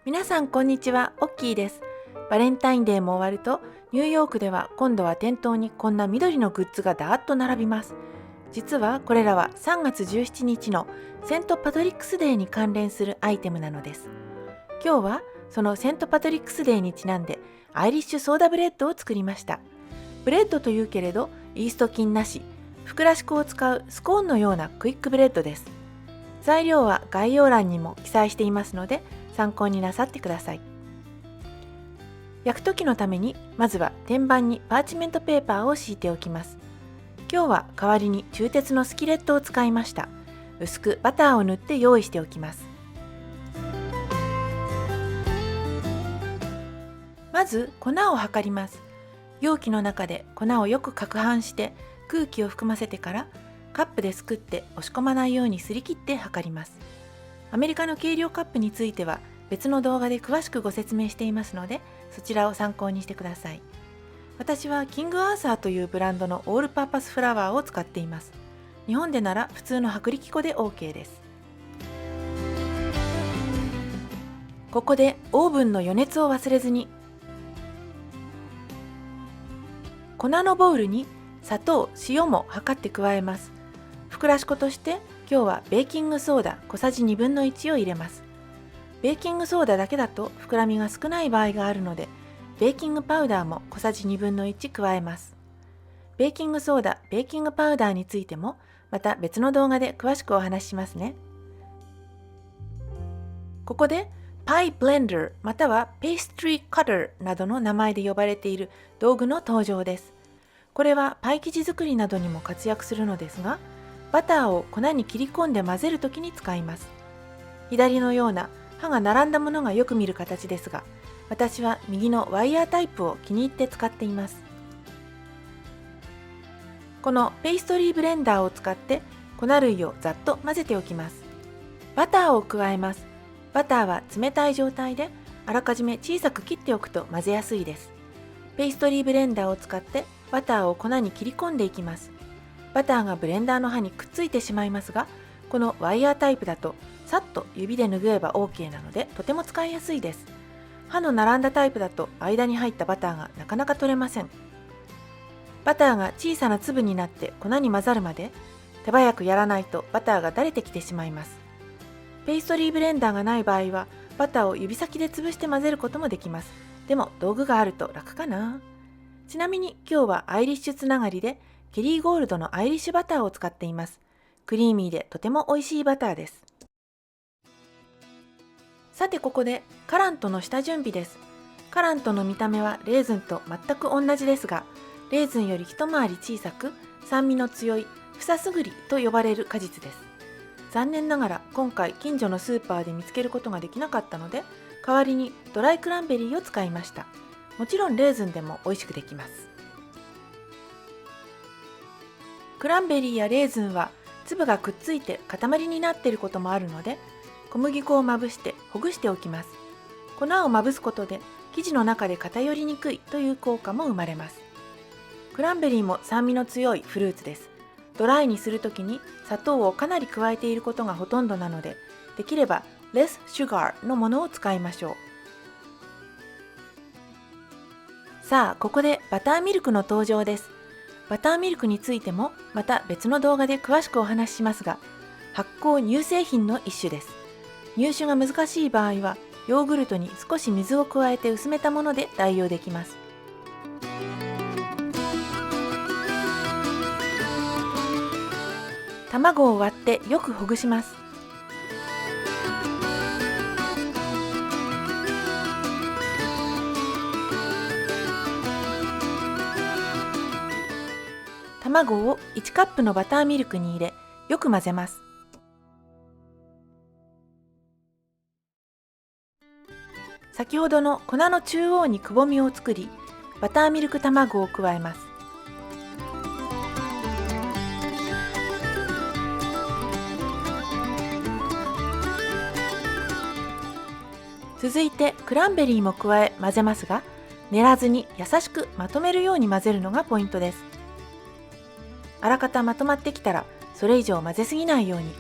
皆さんこんにちは、オッキーです。バレンタインデーも終わると、ニューヨークでは今度は店頭にこんな緑のグッズがだーっと並びます。実はこれらは3月17日のセントパトリックスデーに関連するアイテムなのです。今日はそのセントパトリックスデーにちなんでアイリッシュソーダブレッドを作りました。ブレッドというけれどイースト菌なし、ふくらし粉を使うスコーンのようなクイックブレッドです。材料は概要欄にも記載していますので参考になさってください。焼く時のためにまずは天板にパーチメントペーパーを敷いておきます。今日は代わりに鋳鉄のスキレットを使いました。薄くバターを塗って用意しておきます。まず粉を測ります。容器の中で粉をよく攪拌して空気を含ませてからカップですくって押し込まないようにすり切って測ります。アメリカの計量カップについては別の動画で詳しくご説明していますのでそちらを参考にしてください。私はキングアーサーというブランドのオールパーパスフラワーを使っています。日本でなら普通の薄力粉で OK です。ここでオーブンの予熱を忘れずに。粉のボウルに砂糖、塩も測って加えます。ふくらし粉として今日はベーキングソーダ小さじ1/2を入れます。ベーキングソーダだけだと膨らみが少ない場合があるので、ベーキングパウダーも小さじ1/2加えます。ベーキングソーダ、ベーキングパウダーについてもまた別の動画で詳しくお話ししますね。ここでパイブレンダーまたはペーストリーカッターなどの名前で呼ばれている道具の登場です。これはパイ生地作りなどにも活躍するのですが、バターを粉に切り込んで混ぜるときに使います。左のような刃が並んだものがよく見る形ですが、私は右のワイヤータイプを気に入って使っています。このペーストリーブレンダーを使って粉類をざっと混ぜておきます。バターを加えます。バターは冷たい状態であらかじめ小さく切っておくと混ぜやすいです。ペーストリーブレンダーを使ってバターを粉に切り込んでいきます。バターがブレンダーの刃にくっついてしまいますが、このワイヤータイプだとさっと指で拭えば OK なのでとても使いやすいです。刃の並んだタイプだと間に入ったバターがなかなか取れません。バターが小さな粒になって粉に混ざるまで手早くやらないとバターがだれてきてしまいます。ペーストリーブレンダーがない場合はバターを指先で潰して混ぜることもできます。でも道具があると楽かな。ちなみに今日はアイリッシュつながりでケリーゴールドのアイリッシュバターを使っています。クリーミーでとても美味しいバターです。さてここでカラントの下準備です。カラントの見た目はレーズンと全く同じですが、レーズンより一回り小さく酸味の強いふさすぐりと呼ばれる果実です。残念ながら今回近所のスーパーで見つけることができなかったので、代わりにドライクランベリーを使いました。もちろんレーズンでも美味しくできます。クランベリーやレーズンは粒がくっついて塊になっていることもあるので、小麦粉をまぶしてほぐしておきます。粉をまぶすことで生地の中で偏りにくいという効果も生まれます。クランベリーも酸味の強いフルーツです。ドライにするときに砂糖をかなり加えていることがほとんどなので、できれば less sugar のものを使いましょう。さあ、ここでバターミルクの登場です。バターミルクについてもまた別の動画で詳しくお話ししますが、発酵乳製品の一種です。入手が難しい場合はヨーグルトに少し水を加えて薄めたもので代用できます。卵を割ってよくほぐします。卵を1カップのバターミルクに入れよく混ぜます。先ほどの粉の中央にくぼみを作り、バターミルク卵を加えます。続いてクランベリーも加え混ぜますが、練らずに優しくまとめるように混ぜるのがポイントです。あらかたまとまってきたらそれ以上混ぜすぎないように。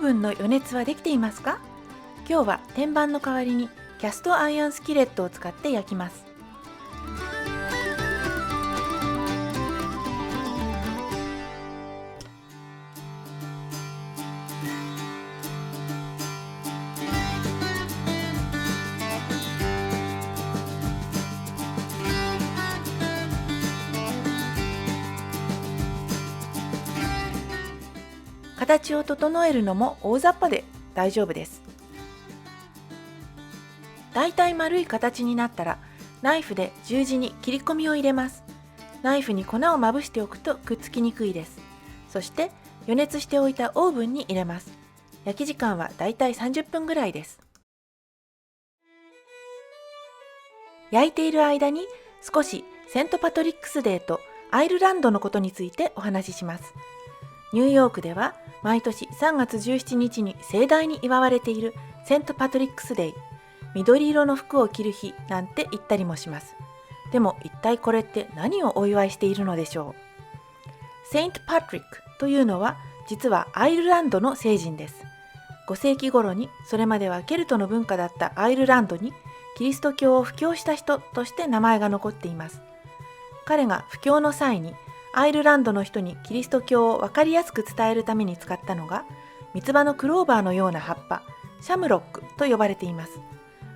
ブンの予熱はできていますか？今日は天板の代わりにキャストアイアンスキレットを使って焼きます。形を整えるのも大雑把で大丈夫です。だいたい丸い形になったらナイフで十字に切り込みを入れます。ナイフに粉をまぶしておくとくっつきにくいです。そして予熱しておいたオーブンに入れます。焼き時間はだいたい30分ぐらいです。焼いている間に少しセントパトリックスデーとアイルランドのことについてお話しします。ニューヨークでは毎年3月17日に盛大に祝われているセントパトリックスデー、緑色の服を着る日なんて言ったりもします。でも一体これって何をお祝いしているのでしょう。セイントパトリックというのは実はアイルランドの聖人です。5世紀頃にそれまではケルトの文化だったアイルランドにキリスト教を布教した人として名前が残っています。彼が布教の際にアイルランドの人にキリスト教を分かりやすく伝えるために使ったのが三つ葉のクローバーのような葉っぱ、シャムロックと呼ばれています。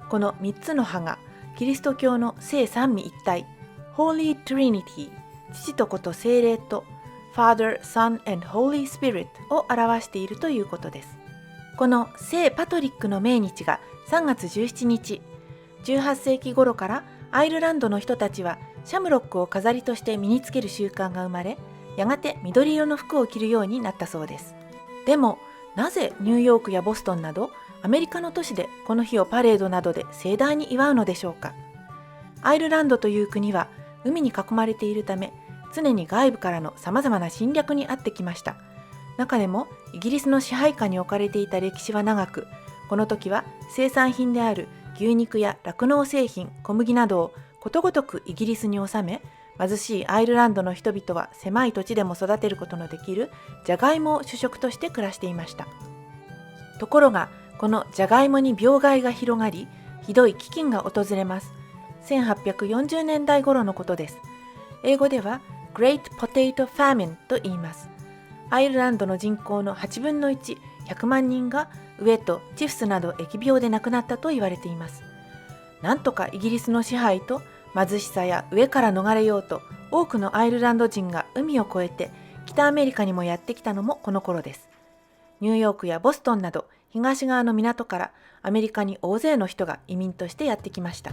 この3つの葉がキリスト教の聖三位一体、Holy Trinity、父と子と聖霊と Father, Son and Holy Spirit を表しているということです。この聖パトリックの命日が3月17日、18世紀頃からアイルランドの人たちはシャムロックを飾りとして身につける習慣が生まれ、やがて緑色の服を着るようになったそうです。でも、なぜニューヨークやボストンなどアメリカの都市でこの日をパレードなどで盛大に祝うのでしょうか。アイルランドという国は海に囲まれているため、常に外部からのさまざまな侵略にあってきました。中でもイギリスの支配下に置かれていた歴史は長く、この時は生産品である牛肉や酪農製品、小麦などをことごとくイギリスに収め、貧しいアイルランドの人々は狭い土地でも育てることのできるジャガイモを主食として暮らしていました。ところが、このジャガイモに病害が広がり、ひどい飢饉が訪れます。1840年代頃のことです。英語では Great Potato Famine と言います。アイルランドの人口の8分の1、100万人が飢えとチフスなど疫病で亡くなったと言われています。なんとかイギリスの支配と貧しさや飢えから逃れようと、多くのアイルランド人が海を越えて北アメリカにもやってきたのもこの頃です。ニューヨークやボストンなど東側の港からアメリカに大勢の人が移民としてやってきました。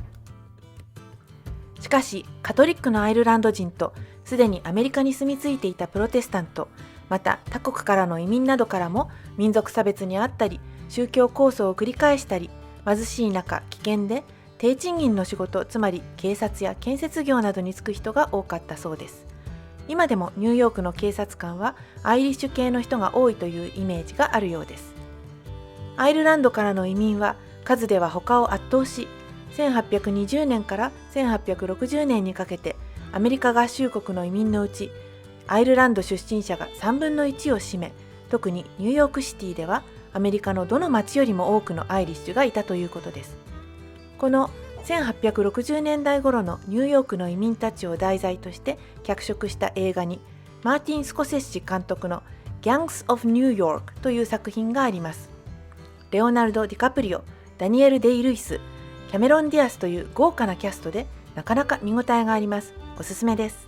しかしカトリックのアイルランド人とすでにアメリカに住み着いていたプロテスタント、また他国からの移民などからも民族差別にあったり、宗教抗争を繰り返したり、貧しい中危険で低賃金の仕事、つまり警察や建設業などに就く人が多かったそうです。今でもニューヨークの警察官はアイリッシュ系の人が多いというイメージがあるようです。アイルランドからの移民は数では他を圧倒し、1820年から1860年にかけてアメリカ合衆国の移民のうちアイルランド出身者が3分の1を占め、特にニューヨークシティではアメリカのどの町よりも多くのアイリッシュがいたということです。この1860年代頃のニューヨークの移民たちを題材として脚色した映画に、マーティン・スコセッシ監督の Gangs of New York という作品があります。レオナルド・ディカプリオ、ダニエル・デイ・ルイス、キャメロン・ディアスという豪華なキャストでなかなか見応えがあります。おすすめです。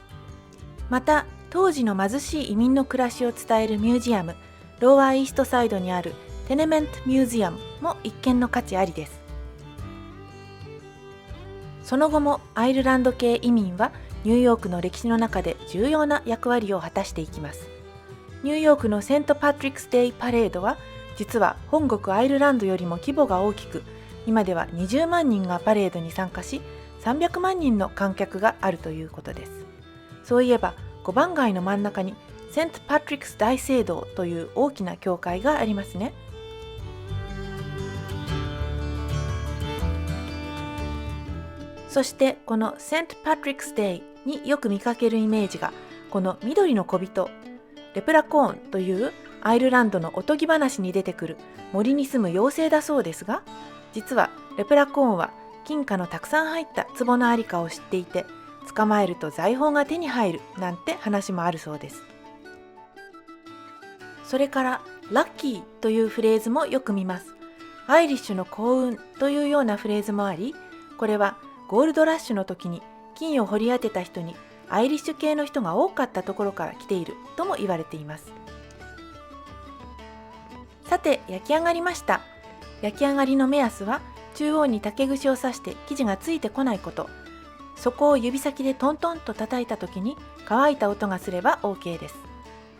また、当時の貧しい移民の暮らしを伝えるミュージアム、ローアーイーストサイドにあるテネメントミュージアムも一見の価値ありです。その後もアイルランド系移民はニューヨークの歴史の中で重要な役割を果たしていきます。ニューヨークのセントパトリックスデイパレードは実は本国アイルランドよりも規模が大きく、今では20万人がパレードに参加し、300万人の観客があるということです。そういえば5番街の真ん中にセントパトリックス大聖堂という大きな教会がありますね。そしてこのセントパトリックスデイによく見かけるイメージが、この緑の小人、レプラコーンというアイルランドのおとぎ話に出てくる森に住む妖精だそうですが、実はレプラコーンは金貨のたくさん入った壺のありかを知っていて、捕まえると財宝が手に入るなんて話もあるそうです。それからラッキーというフレーズもよく見ます。アイリッシュの幸運というようなフレーズもあり、これはゴールドラッシュの時に金を掘り当てた人にアイリッシュ系の人が多かったところから来ているとも言われています。さて、焼き上がりました。焼き上がりの目安は中央に竹串を刺して生地がついてこないこと。そこを指先でトントンと叩いた時に乾いた音がすれば OK です。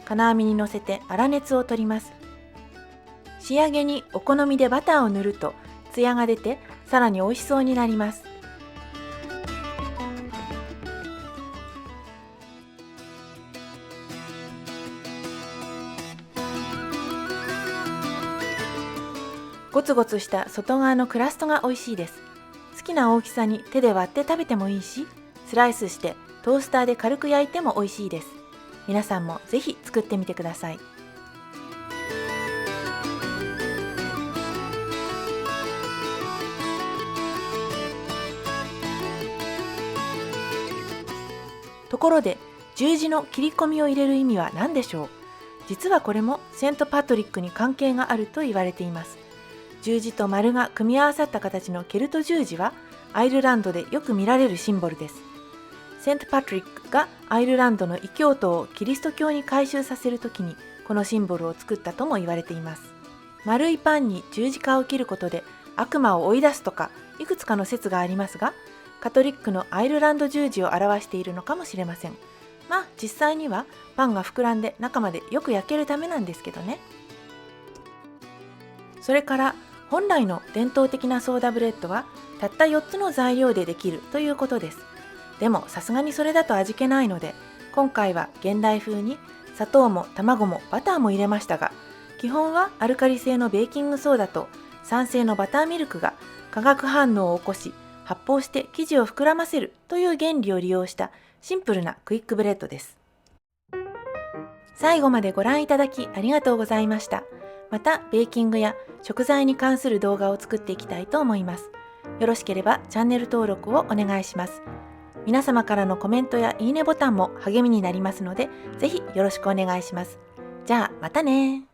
金網に乗せて粗熱を取ります。仕上げにお好みでバターを塗るとツヤが出てさらに美味しそうになります。ゴツゴツした外側のクラストが美味しいです。好きな大きさに手で割って食べてもいいし、スライスしてトースターで軽く焼いても美味しいです。皆さんもぜひ作ってみてください。ところで、十字の切り込みを入れる意味は何でしょう？実はこれもセントパトリックに関係があると言われています。十字と丸が組み合わさった形のケルト十字はアイルランドでよく見られるシンボルです。セントパトリックがアイルランドの異教徒をキリスト教に改宗させるときにこのシンボルを作ったとも言われています。丸いパンに十字架を切ることで悪魔を追い出すとかいくつかの説がありますが、カトリックのアイルランド十字を表しているのかもしれません。まあ実際にはパンが膨らんで中までよく焼けるためなんですけどね。それから本来の伝統的なソーダブレッドはたった4つの材料でできるということです。でもさすがにそれだと味気ないので、今回は現代風に砂糖も卵もバターも入れましたが、基本はアルカリ性のベーキングソーダと酸性のバターミルクが化学反応を起こし発泡して生地を膨らませるという原理を利用したシンプルなクイックブレッドです。最後までご覧いただきありがとうございました。またベーキングや食材に関する動画を作っていきたいと思います。よろしければチャンネル登録をお願いします。皆様からのコメントやいいねボタンも励みになりますので、ぜひよろしくお願いします。じゃあまたね。